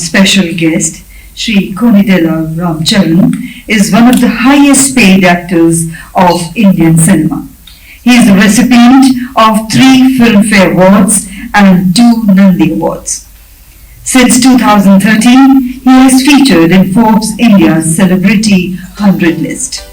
Special guest, Sri Konidela RamCharan, is one of the highest paid actors of Indian cinema. He is the recipient of 3 Filmfare Awards and 2 Nandi Awards. Since 2013, he is featured in Forbes India's Celebrity 100 list.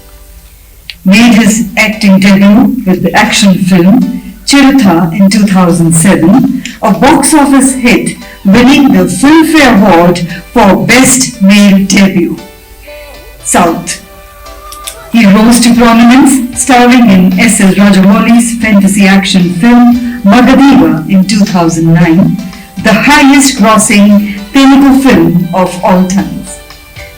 Made his acting debut with the action film Chirutha in 2007, a box office hit, winning the Filmfare Award for Best Male Debut. South. He rose to prominence starring in S.L. Rajamouli's fantasy action film Magadeva in 2009, the highest grossing Telugu film of all times.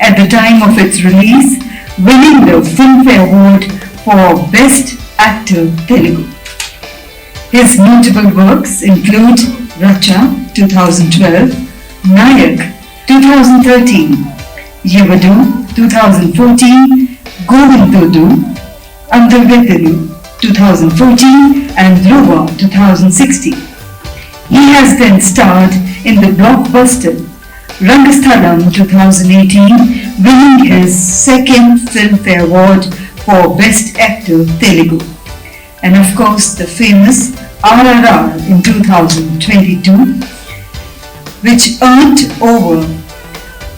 At the time of its release, winning the Filmfare Award for Best Actor Telugu. His notable works include Racha 2012, Nayak 2013, Yevadu 2014, Govindodu, Andarvetelu 2014 and Dhruva 2016. He has then starred in the blockbuster Rangasthalam 2018, winning his second Filmfare Award for Best Actor Telugu. And of course the famous RRR in 2022, which earned over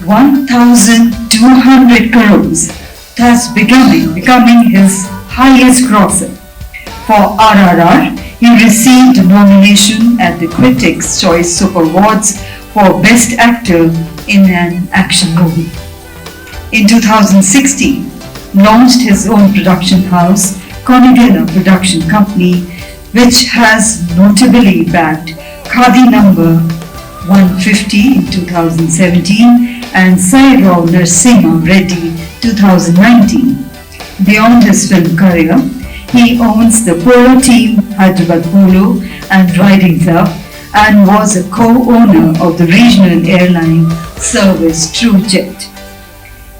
1,200 crores, thus becoming his highest grosser. For RRR, he received a nomination at the Critics' Choice Super Awards for Best Actor in an Action Movie. In 2016, launched his own production house, Konidela Production Company, which has notably backed Khadi number 150 in 2017 and Sai Rao Narasimha Reddy 2019. Beyond his film career, he owns the Polo Team Hyderabad Polo and Riding Club and was a co-owner of the regional airline service TrueJet.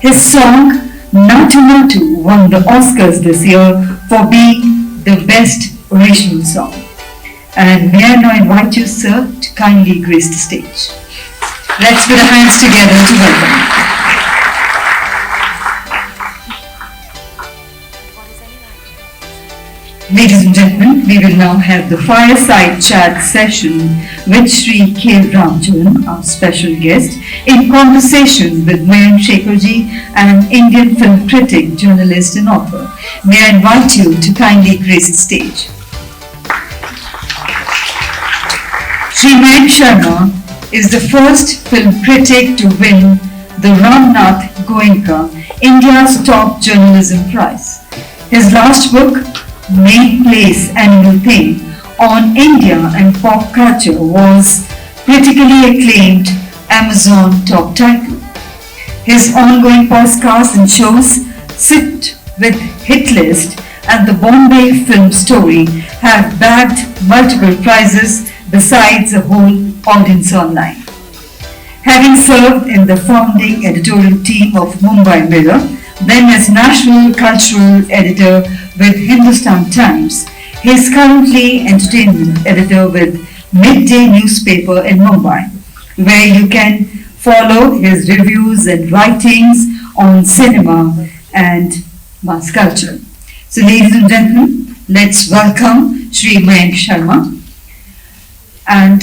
His song Natu Natu won the Oscars this year for being the best original song. And may I now invite you, sir, to kindly grace the stage. Let's put our hands together to welcome. Ladies and gentlemen, we will now have the fireside chat session with Sri K. RamCharan, our special guest, in conversation with Mayank Shekharji, an Indian film critic, journalist and author. May I invite you to kindly grace the stage. Sri Mayank Sharma is the first film critic to win the Ramnath Goenka, India's top journalism prize. His last book, Main Place Animal Thing, on India and pop culture was critically acclaimed Amazon top title. His ongoing podcasts and shows, Sit with Hitlist and the Bombay Film Story, have bagged multiple prizes besides a whole audience online. Having served in the founding editorial team of Mumbai Mirror, then as National Cultural Editor with Hindustan Times, he is currently entertainment editor with Midday newspaper in Mumbai, where you can follow his reviews and writings on cinema and mass culture. So ladies and gentlemen, let's welcome Sri Mayank Sharma. And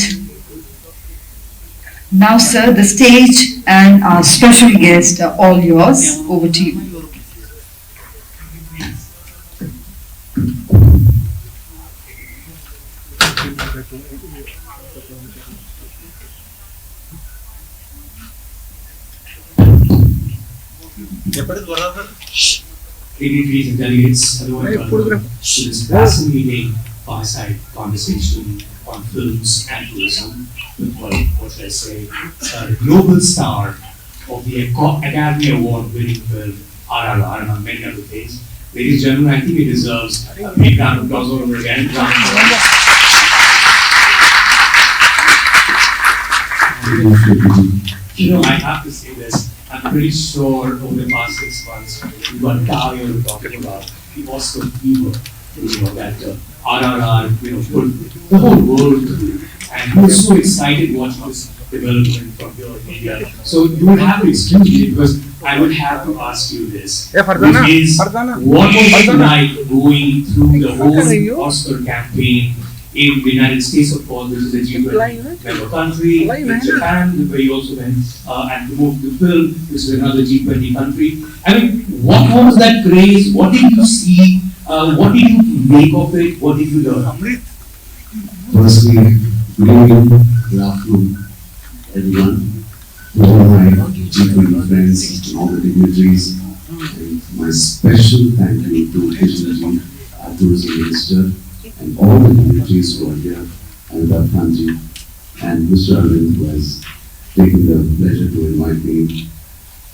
now sir, the stage and our special guest are all yours. Over to you. Ladies and delegates, hello and welcome to this fascinating fireside conversation on films and tourism with what should I say, global star of the Academy Award winning film RRR, and many other things. Ladies and gentlemen, I think it deserves a big round of applause all over again. You know, I have to say this. I'm pretty sure over the past 6 months, we've got Dario talking about the Oscar fever, that RRR, put the whole world, and we're so excited watching this development from here in India. So you would have to excuse me because I would have to ask you this. Which is, what was it like going through the whole Oscar campaign in the United States, of course, which is a G20 member country, in Japan, where you also went and promoted the film, which is another G20 country. I mean, what was that craze? What did you see? What did you make of it? What did you learn? Firstly, good evening, good afternoon, everyone. To all my G20 friends and all the dignitaries, and my special thank you to Krishnaji, our tourism minister, and all the dignitaries who are here, and Kanji, and Mr. Arvind, who has taken the pleasure to invite me.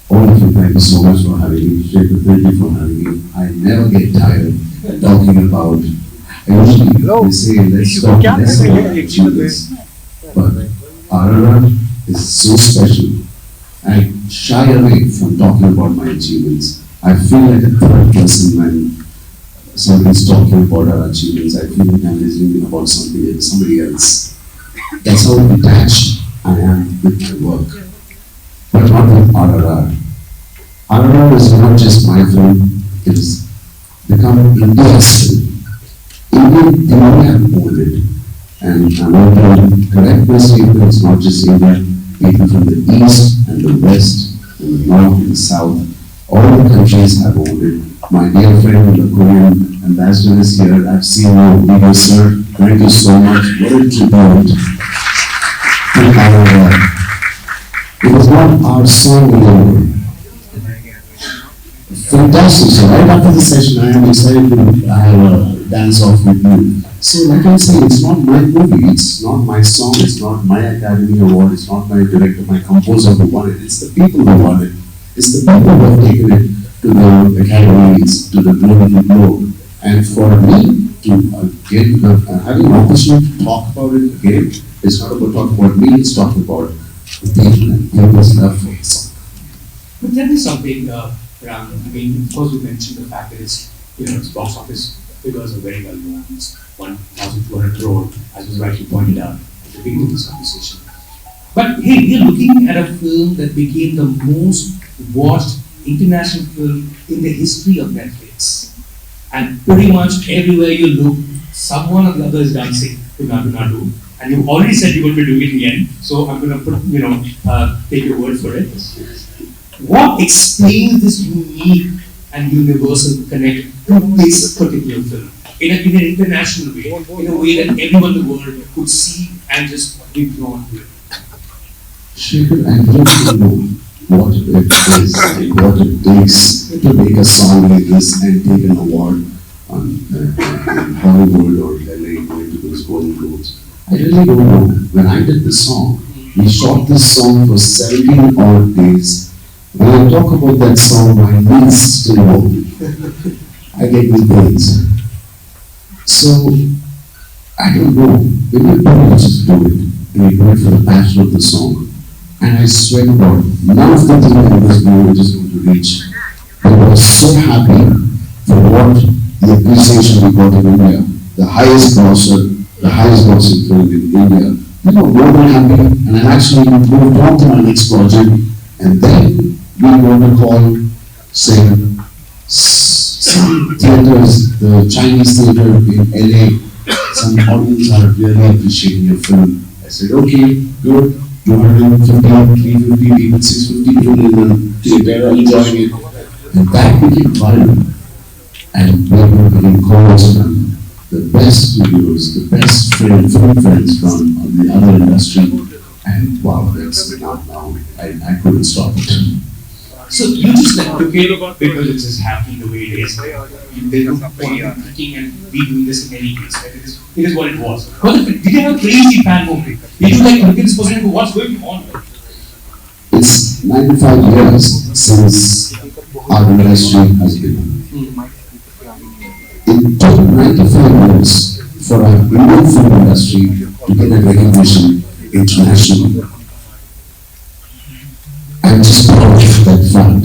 All of you, thank you so much for having me. Shekhar, thank you for having me. I never get tired talking about. Usually, they say, let's talk less about achievements. But RRR is so special. I shy away from talking about my achievements. I feel like a third person when somebody's talking about our achievements. I feel like I'm listening about somebody else. That's how detached I am with my work. But not with RRR. RRR is not just my film, it has become India's film. India have owned it. And I want to correct my statement, it's not just India. People from the east and the west, and the north and the south, all the countries have owned it. My dear friend, the Korean ambassador is here. I've seen your video, sir. Thank you so much. What a tribute to our It was not our song alone. Fantastic. So right after the session, I am excited to have a dance off with you. So like I'm saying, it's not my movie, it's not my song, it's not my Academy Award, it's not my director, my composer who won it, it's the people who won it. It's the people who have taken it to the academies, to the global globe. And for me to get having an opportunity to talk about it again, it's not about talking about me, it's talking about the people and people's love for it. But tell me something, Ram. I mean, of course, we mentioned the fact that it's box office figures are very well known. It's 1,200 crore, as was rightly pointed out at the beginning of this conversation. But hey, we're looking at a film that became the most watched international film in the history of Netflix. And pretty much everywhere you look, someone or the other is dancing to Nadu Nadu. And you've already said you will be doing it in the end, so I'm going to take your word for it. What explains this unique and universal connect to this particular film in an international way, in a way that everyone in the world could see and just be drawn to it? Shekhar, I don't know what it is and what it takes to make a song like this and take an award in Hollywood or LA going to those Golden Globes. I really don't know. When I did this song, we shot this song for 17 odd days. When I talk about that song, my knees still wobble. I get these pains. So, I don't know. When you do it, just do it. And you do it for the passion of the song. And I swear to God, none of the things in this movie is going to reach. But I was so happy for what the appreciation we got in India. The highest grossing film in India. More than happy. And I actually moved on to my next project. And then we want to call, say, some theaters, the Chinese theater in LA, some audience are really appreciating your film. I said, okay, good, 250, 350 people, 650 people in the theater are enjoying it. And that became viral. And we were getting calls from the best studios, the best film friends from the other industry. And wow, that's not now. I couldn't stop it. So you just took it because it's just happening the way it is. There's no point in thinking and be doing this in any case. Right? It is what it was. Did you have a crazy fan movie? Did you look at this person and go, what's going on? It's 95 years since our industry has been. It took 95 years for our Indian film industry to get a recognition internationally. I'm just proud of that fact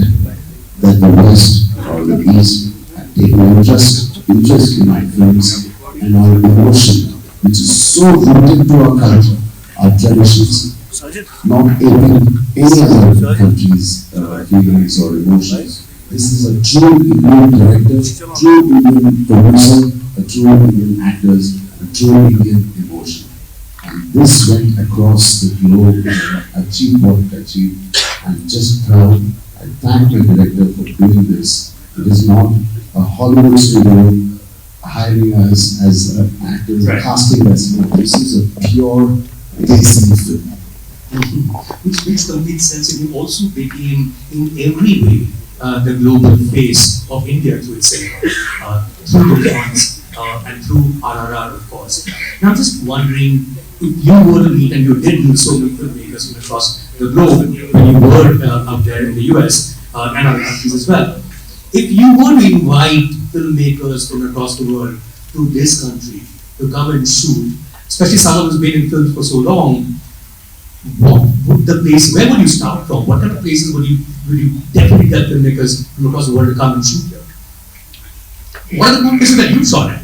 that the West or the East have taken interest in my films and our emotion, which is so rooted to our culture, our traditions, not any other country's feelings or emotions. This is a true Indian director, true Indian producer, a true Indian actors, a true Indian emotion. And this went across the globe and achieved what it achieved. I'm just proud. I thank my director for doing this. It is not a Hollywood studio hiring us as actors, Right. casting us. No, this is a pure Desi film. Which makes complete sense. And you also became, in every way, the global face of India through its cinema, through the funds, and through RRR, of course. Now, just wondering, if you were to meet, and you did meet so many filmmakers from across the globe when you were out there in the US and other countries as well. If you were to invite filmmakers from across the world to this country to come and shoot, especially someone who's been in films for so long, what would the place, where would you start from? What kind of places would you definitely get filmmakers from across the world to come and shoot here? What are the places that you shot at?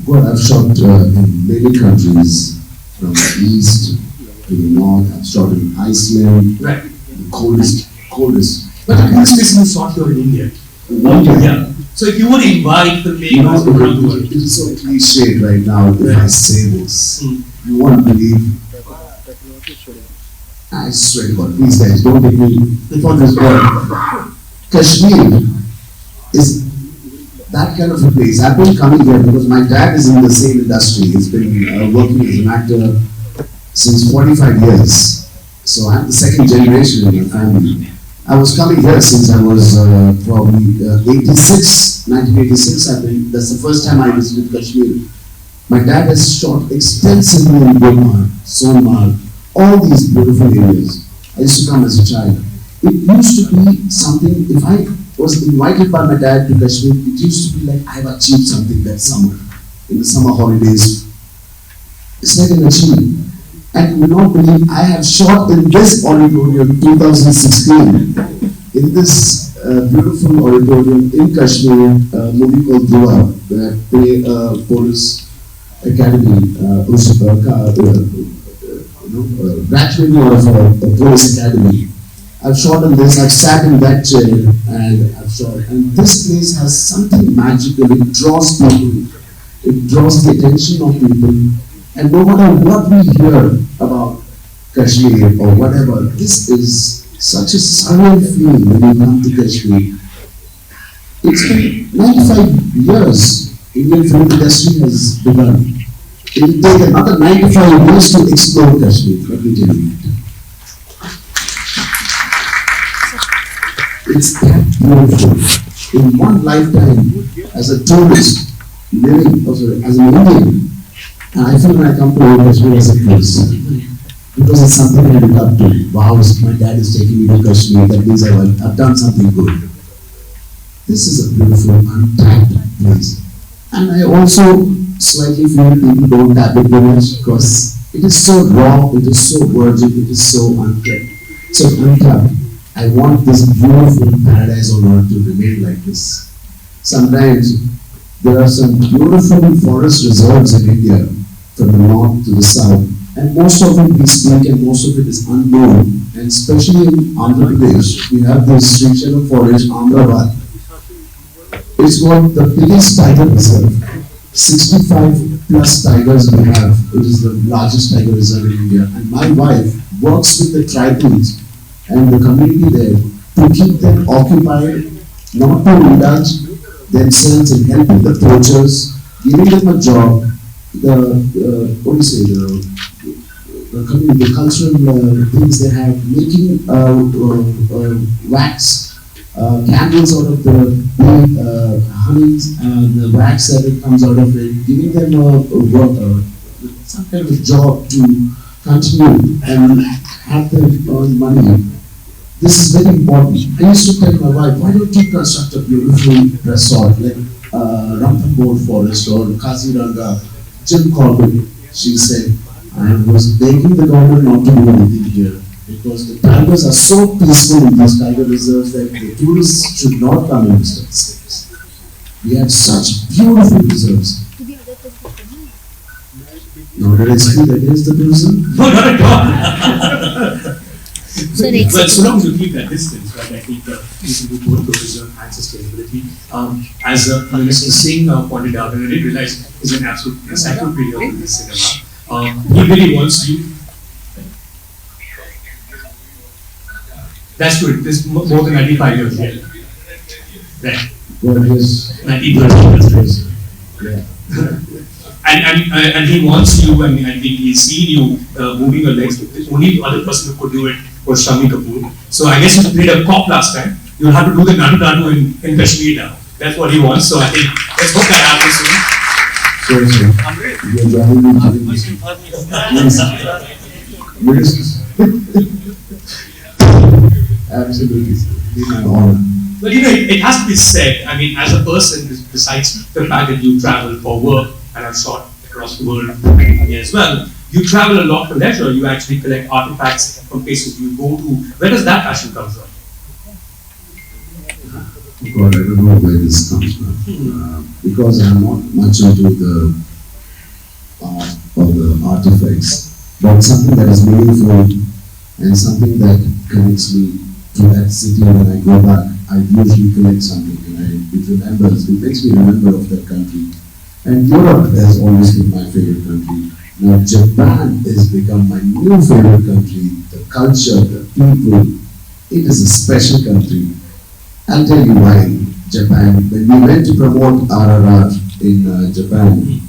Well, I've shot in many countries, from the east to the north. I've shot in Iceland, Right. the coldest. But the coolest places you shot here in India. Yeah. So if you would invite You know, filmmakers from around the world. it is so cliched right now if I say this. Hmm. You won't believe. I swear to God, please guys, don't take me for this word. Kashmir is that kind of a place. I've been coming here because my dad is in the same industry. He's been working as an actor since 45 years. So I'm the second generation in my family. I was coming here since I was probably 1986. That's the first time I visited Kashmir. My dad has shot extensively in Gulmarg, Sonmarg, all these beautiful areas. I used to come as a child. It used to be something, if I was invited by my dad to Kashmir, it used to be like I've achieved something that summer, in the summer holidays. It's like an achievement. And you will not believe, I have shot in this auditorium 2016, in this beautiful auditorium in Kashmir, a movie called Dua, where police academy, graduating out of a police academy. I've shot in this, I've sat in that chair, and I've shot. And this place has something magical, it draws people, it draws the attention of people. And no matter what we hear about Kashmir or whatever, this is such a surreal feeling when you come to Kashmir. It's been 95 years Indian film industry has begun. It will take another 95 years to explore Kashmir, let me tell you. It's that beautiful. In one lifetime, as a tourist, living, as an Indian, and I feel when I come to Kashmir as a tourist, because it's something I look up to. Wow, my dad is taking me to Kashmir, that means I've done something good. This is a beautiful, untapped place. And I also slightly feel people don't tap it very much because it is so raw, it is so virgin, it is so untapped. So untapped. I want this beautiful paradise on earth to remain like this. Sometimes there are some beautiful forest reserves in India, from the north to the south, and most of it we speak and most of it is unknown. And especially in Andhra Pradesh, we have this Sri forest, Ahmedabad. It's got the biggest tiger reserve. 65 plus tigers we have. It is the largest tiger reserve in India. And my wife works with the tribals and the community there to keep them occupied, not to indulge themselves in helping the poachers, giving them a job. The cultural things they have, making wax, candles out of the honey, the wax that it comes out of it, giving them some kind of job to continue and have them earn money. This is very important. I used to tell my wife, why don't you construct a beautiful resort like Ranthambore Forest or Kaziranga, Jim Corbett? She said, I was begging the government not to do anything here because the tigers are so peaceful in these tiger reserves that the tourists should not come and visit us. We have such beautiful reserves. Now, did I speak against the tourism? No, not at all. Sir, Well, so long as you keep that distance, right? I think you can do both tourism and sustainability. As Minister Singh pointed out, and I didn't realize he's an absolute encyclopedia in this cinema. He really wants you. That's good. This is more than 95 years old. Right. Well, yes. 1930 years. Yeah. And he wants you, I mean, I think he's seen you moving your legs. The only other person who could do it was Shami Kapoor. So I guess you played a cop last time. You'll have to do the nadu in Kashmir now. That's what he wants. So I think let's hope that happens soon. So, sir, you're driving me yes. Absolutely. It's my honor. But you know, it has to be said, I mean, as a person, besides the fact that you travel for work, and I've shot across the world as well, you travel a lot for leisure, you actually collect artifacts from places you go to. Where does that passion come from? God, I don't know where this comes from. Because I'm not much into the art or the artifacts, but something that is meaningful and something that connects me to that city when I go back. I usually collect something and it makes me remember of that country. And Europe has always been my favorite country. Now Japan has become my new favorite country. The culture, the people, it is a special country. I'll tell you why. Japan, when we went to promote RRR in Japan,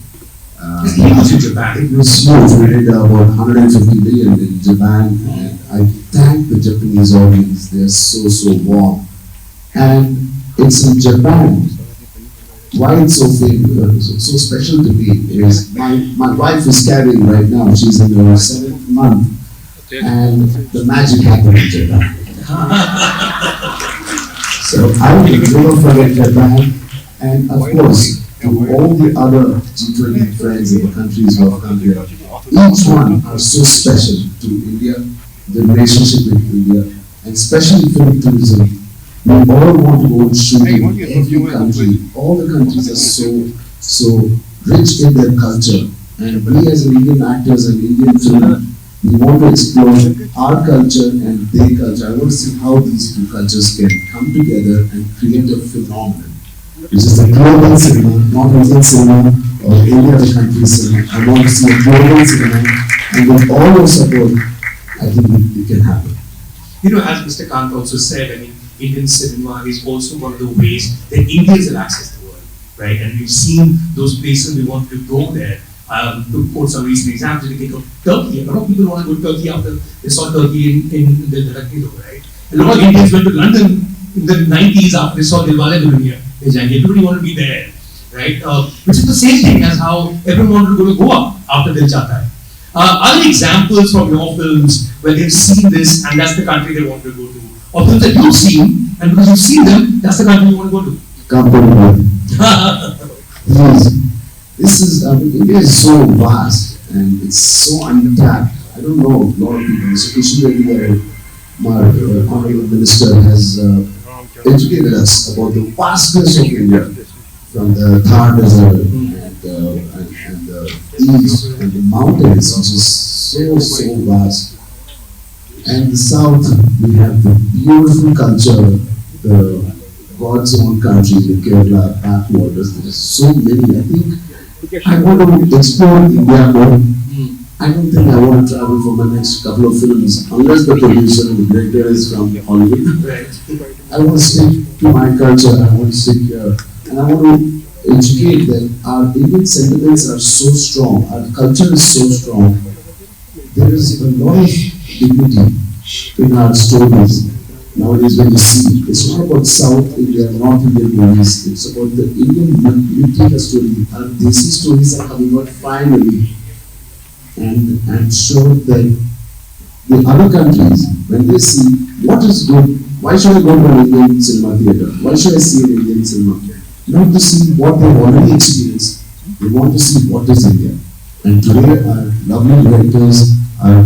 it was huge. We did about 150 million in Japan, and I thank the Japanese audience. They are so warm. And it's in Japan. Why it's so famous, so special to me is my wife is carrying right now. She's in her 7th month, and the magic happened in Japan. So I will never forget Japan, and of course to all the other G20 friends in the countries who have come here. Each one are so special to India, the relationship with India, and especially film tourism. We all want to go and shoot in every country. All the countries are so rich in their culture. And we as Indian actors and Indian film, we want to explore our culture and their culture. I want to see how these two cultures can come together and create a phenomenon, which is the global cinema, not Indian cinema or any other country's cinema. I want to see a global cinema, and with all your support, I think it can happen. You know, as Mr. Kant also said, I mean, Indian cinema is also one of the ways that Indians have access to the world, right? And we've seen those places, we want to go there. To quote some recent examples, we think of Turkey. A lot of people want to go to Turkey after they saw Turkey in the Rakhido, right? A lot of Indians went to London in the 90s after they saw Dilwale Dulhaniya Le Jayenge. Everybody wanted to be there, right? Which is the same thing as how everyone wanted to go to Goa after Dil Chahta Hai. Other examples from your films where they've seen this and that's the country they want to go to? Or films that you've seen, and because you've seen them, that's the country you want to go to. This is, India is so vast and it's so untapped. I don't know, a lot of people, especially my Honorable Minister has educated us about the vastness of India, from the Thar Desert and the east and the mountains, which is so vast. And the south, we have the beautiful culture, the God's own country, the Kerala backwaters. There are so many. I think I want to explore India more. I don't think I want to travel for my next couple of films unless the producer and the director is from Hollywood. I want to stick to my culture. I want to stick here, and I want to educate that our Indian sentiments are so strong. Our culture is so strong. There is a lot of dignity in our stories. Nowadays, when you see, it's not about South India, North Indian movies. It's about the Indian Military story. Our Desi stories are coming out finally. And I'm sure that the other countries, when they see what is good, why should I go to an Indian cinema theatre? Why should I see an Indian cinema? Not to see what they've already experienced. They want to see what is India. And today, our lovely directors are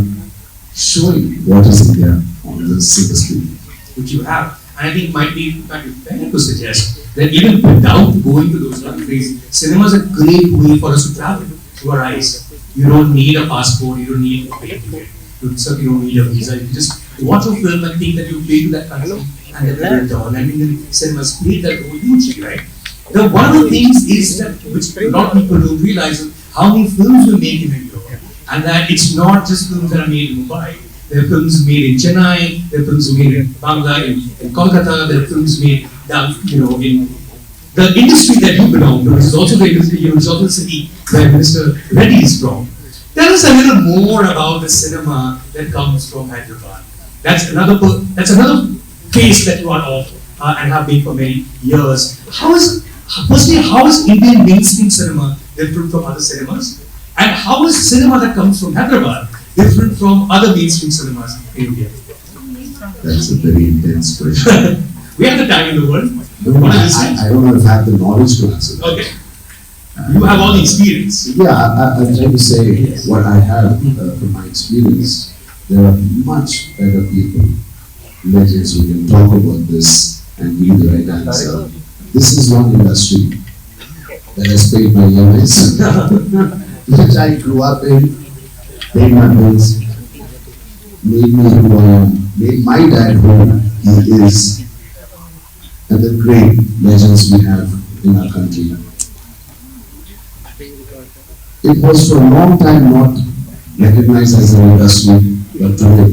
showing what is India on the silver screen. Which you have. And I think it might be fair to suggest that even without going to those countries, cinema is a great way for us to travel through our eyes. You don't need a passport, you don't need a plane ticket. You certainly don't need a visa. You just watch a film and think that you pay to that country and then you return. And Indian cinemas played that role hugely, right? One of the things is that, which a lot of people don't realize, is how many films we make in India. And that it's not just films that are made in Mumbai. There are films made in Chennai, there are films made in Bangla, in Kolkata, there are films made down, in the industry that you belong to, which is also the industry, which is also the city where Mr. Reddy is from. Tell us a little more about the cinema that comes from Hyderabad. That's another face that you are of and have been for many years. How is Indian mainstream cinema different from other cinemas? And how is cinema that comes from Hyderabad different from other mainstream cinemas in India? That's a very intense question. We have the time in the world. No, I don't know if I have the knowledge to answer that. Okay. You have all the experience. Yeah, I'm trying to say what I have from my experience. There are much better people, legends who can talk about this and give the right answer. This is one industry that has paid my years, which I grew up in, paid my bills, made me who I am, made my dad who he is, and the great legends we have in our country. It was for a long time not recognized as an industry, but today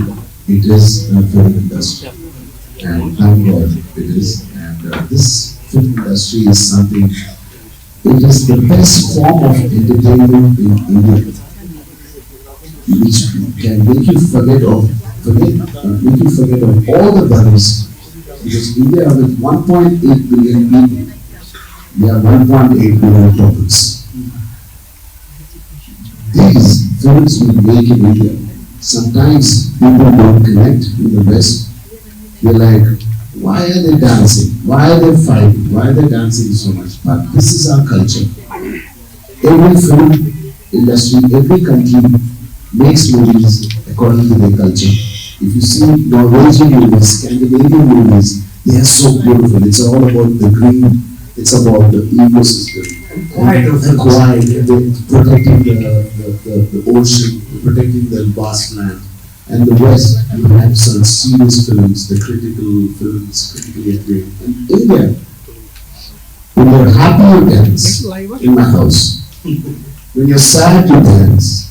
it is a film industry. And thank God it is. And this film industry is something, it is the best form of entertainment in India, which can make you forget of all the worries. Because India with 1.8 billion people, we have 1.8 billion problems. These films we make in India, sometimes people don't connect in the West. They're like, why are they dancing? Why are they fighting? Why are they dancing so much? But this is our culture. Every film industry, every country makes movies according to their culture. If you see Norwegian movies, Scandinavian movies, they are so beautiful. It's all about the green, it's about the ecosystem. And quiet, they're protecting the ocean, protecting the vast land. And the West, you have some serious films, the critical films, critically acclaimed. And India, when you're happy, you dance in my house. When you're sad, you dance.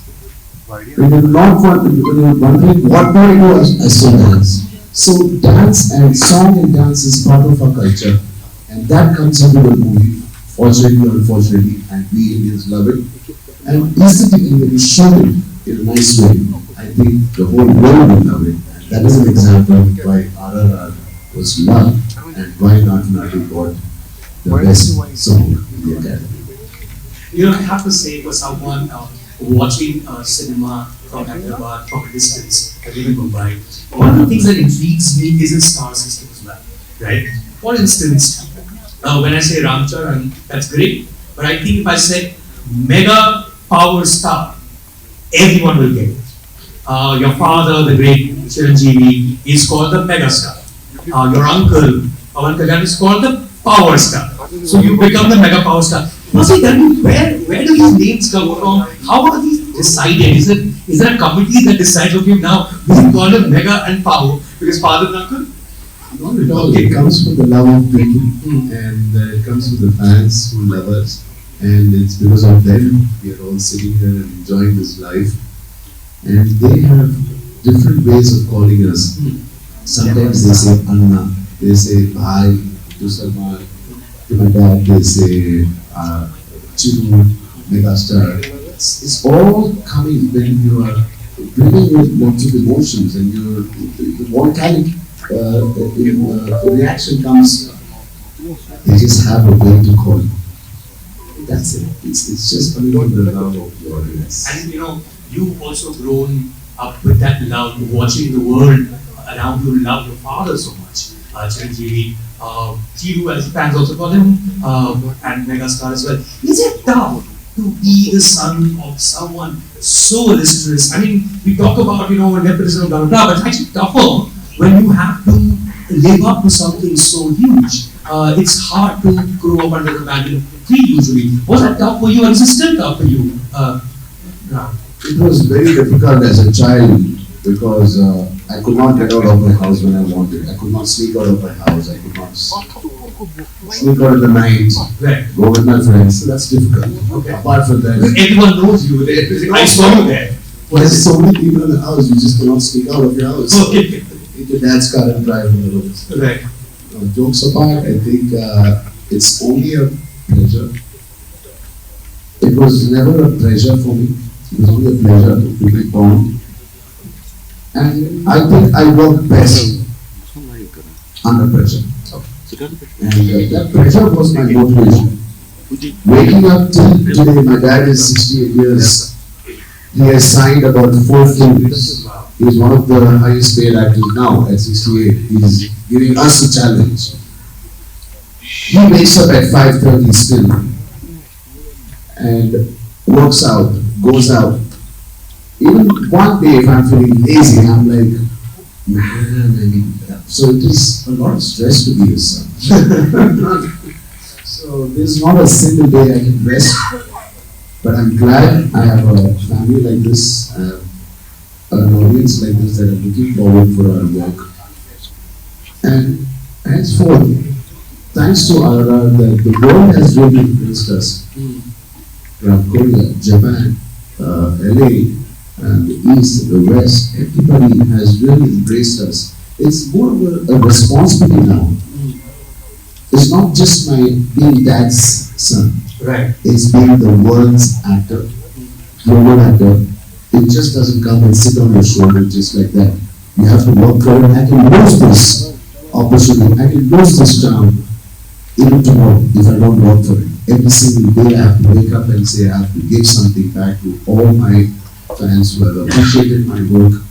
When you're not when you're wondering what do I do, I still dance. So dance and song and dance is part of our culture, and that comes into the movie, fortunately or unfortunately, and we Indians love it. And aesthetically, when you show it in a nice way, I think the whole world will love it. And that is an example of why RRR was loved and why Natu got the best song in the Academy. I have to say, for someone watching cinema from Hyderabad from a distance, I live in Mumbai, one of the things that intrigues me is its star system as well, right? For instance, when I say RamCharan, that's great, but I think if I said mega power star, everyone will get it. Your father, the great Chiranjeevi, is called the mega star. Your uncle, Pawan Kalyan, is called the power star. So you become the mega power star. Mostly, tell me, where do these names come from? How are these decided? Is there a committee that decides, okay, now we call them mega and power because father and uncle? Not at all. It comes from the love of people, and it comes from the fans who love us, and it's because of them we are all sitting here and enjoying this life. And they have different ways of calling us. Sometimes they say Anna, they say Bhai, to Salman, to my dad, they say Chiru, Megastar. It's all coming when you are bringing in lots of emotions and the volcanic reaction comes. They just have a way to call it. That's it. It's just coming from the love of the audience. And you've also grown up with that love, watching the world around you love your father so much. Chiranjeevi, Chiru, as fans also call him, and Megastar as well. Is it tough to be the son of someone so illustrious? I mean, we talk about, nepotism, blah, blah, blah, but it's actually tougher when you have to live up to something so huge. It's hard to grow up under the banner tree usually. Was that tough for you, and is it still tough for you? It was very difficult as a child because I could not get out of my house when I wanted. I could not sneak out of my house. I could not sneak out in the night, Right. go with my friends. So that's difficult. Okay. Apart from that, Everyone knows you there. I saw you there. there's so many people in the house, you just cannot sneak out of your house. Okay. Take your dad's car and drive on the roads. Right. Jokes apart, I think it's only a pleasure. It was never a pleasure for me. It was only a pleasure to be born. And I think I work best under pressure. And that pressure was my motivation. Waking up till today, my dad is 68 years. He has signed about 4 films. He is one of the highest paid actors now at 68. He is giving us a challenge. He wakes up at 5:30 still and works out, goes out. Even one day if I'm feeling lazy, I'm like, man, I mean, so it is a lot of stress to be a son. So there's not a single day I can rest, but I'm glad I have a family like this, an audience like this that are looking forward for our work. And henceforth, thanks to Ara, the world has really embraced us. From Korea, Japan, LA, and the East, the West, everybody has really embraced us. It's more of a responsibility now. It's not just my being dad's son. Right. It's being the world's actor, global actor. It just doesn't come and sit on your shoulder just like that. You have to work for it. I can lose this opportunity. I can lose this charm even tomorrow if I don't work for it. Every single day I have to wake up and say I have to give something back to all my fans who have appreciated my work,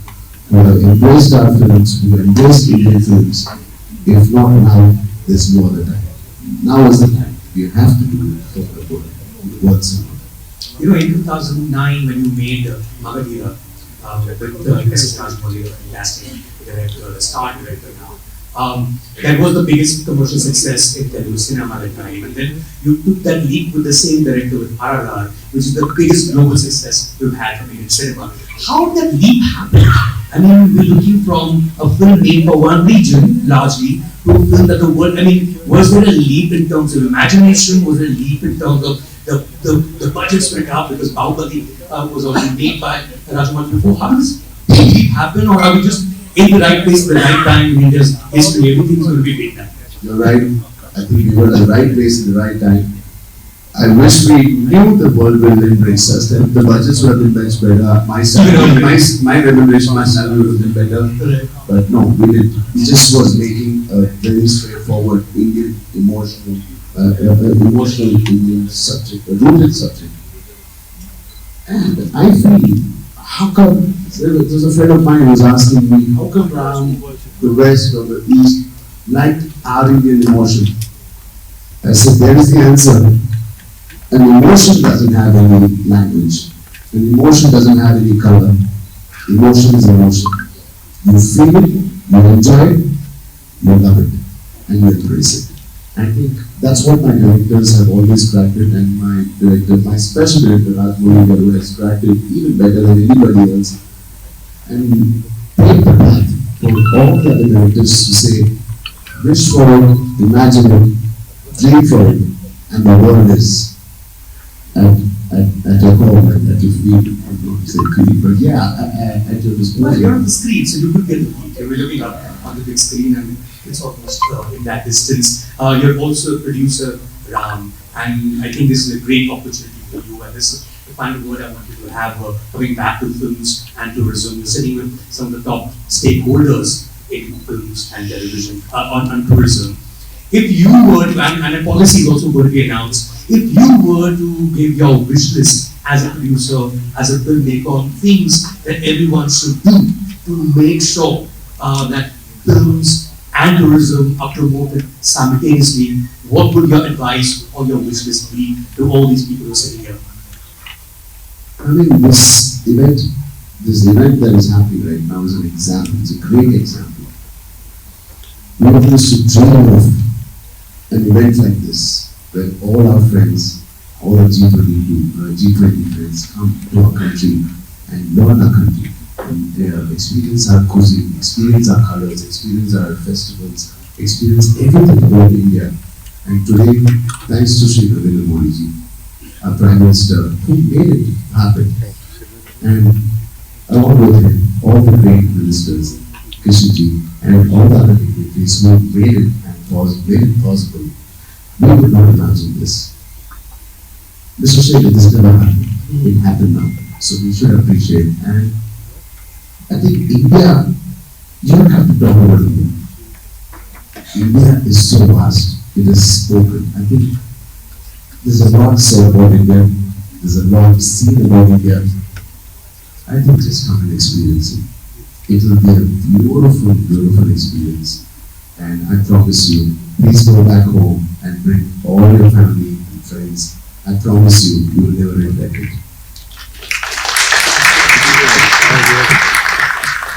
who have embraced our films, who have embraced Indian films. If not now, there's no other time. Now is the time. You have to do it for the world. The world's not. You know, in 2009, when you made Magadira, with S.S. Rajmouli, a fantastic director, the star director now, that was the biggest commercial success in Telugu cinema at that time. And then you took that leap with the same director with RRR, which is the biggest global success we've had from Indian cinema. How did that leap happen? I mean, we're looking from a film made for one region, largely, to a film that the world, I mean, was there a leap in terms of imagination? Was there a leap in terms of the budgets went up because Bahubali was already made by Rajmouli before? How does this leap happen, or are we just in the right place at the right time in India's history? Everything's going to be made now. You're right. I think we were at the right place at the right time. I wish we knew the world will embrace us, that the budgets would have been much better, my salary, my remuneration, my salary would have been better. But no, we didn't. We just was making a very straightforward Indian emotional Indian subject, a rooted subject. And I feel, how come, there's a friend of mine who was asking me, how come Ram, the West or the East, liked our Indian emotion? I said, there is the answer. An emotion doesn't have any language. An emotion doesn't have any color. Emotion is emotion. You feel it, you enjoy it, you love it, and you embrace it. I think that's what my directors have always cracked it, and my special director, Rajmouli, who has cracked it even better than anybody else. And paved the path for all the other directors to say, wish for it, imagine it, dream for it, and the world is at your home, at your feet. I don't want to say feet, but yeah, at your disposal. Well, you're on the screen, so you could get the feet. You're looking up on the big screen, and it's almost in that distance. You're also a producer, Ram, and I think this is a great opportunity for you. And this is the final word I want you to have coming back to films and tourism. You're sitting with some of the top stakeholders in films and television on tourism. If you were to, and a policy is also going to be announced, if you were to give your wish list as a producer, as a filmmaker, on things that everyone should do to make sure that films and tourism are promoted simultaneously, what would your advice or your wish list be to all these people who are sitting here? I mean, this event that is happening right now is an example. It's a great example. We used to dream of an event like this, where all our friends all the G20 friends come to our country and learn our country. And experience our cuisine, experience our colors, experience our festivals, experience everything about India. And today, thanks to Shri Narendra Modi ji, our Prime Minister, who made it happen. And along with him, all the great ministers, Kishanji, and all the other dignitaries who made it possible, we would not imagine this. Mr. Sheikh, this never happened. It happened now. So we should appreciate. And I think India, you don't have to talk about India. India is so vast. It is spoken. I think there's a lot said about India. There's a lot seen about India. I think just come and experience it. It will be a beautiful, beautiful experience. And I promise you, please go back home and bring all your family and friends. I promise you, you will never regret it.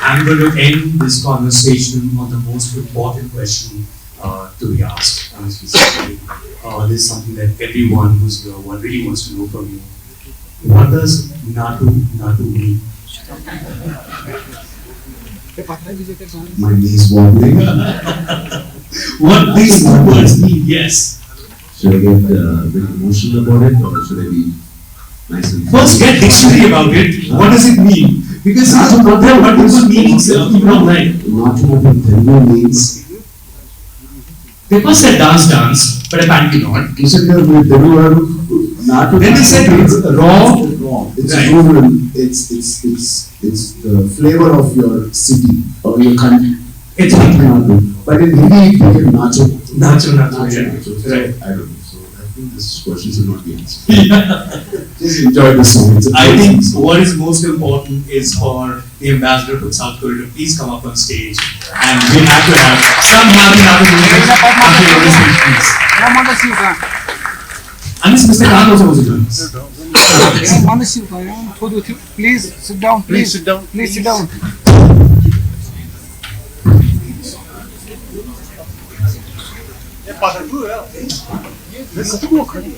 I'm going to end this conversation on the most important question to be asked. Honestly speaking, this is something that everyone who's here really wants to know from you. What does Natu mean? My knees wobbling. What these two words mean? Yes. Should I get a bit emotional about it, or should I be nice and First, get dictionary about it. What does it mean? Because there are multiple meanings even like. Natu in Telugu means. They first said dance, but apparently not. You said here with Telugu. Natu. Then they said it's raw. It's right. rural. It's the flavor of your city or your country. It's Natu. But in Hindi, it became nacho. Nacho. Nacho. Right. I don't know. So I think this question should not be answered. Just enjoy the song. I think what is most important is for the ambassador from South Korea to please come up on stage, and we have to have some happy music after your speech, please. And this Mr. Khan also was a journalist. Please sit down. Please sit down. Please sit down. ये पागल है। ये मैं कुछ वो खड़ी है।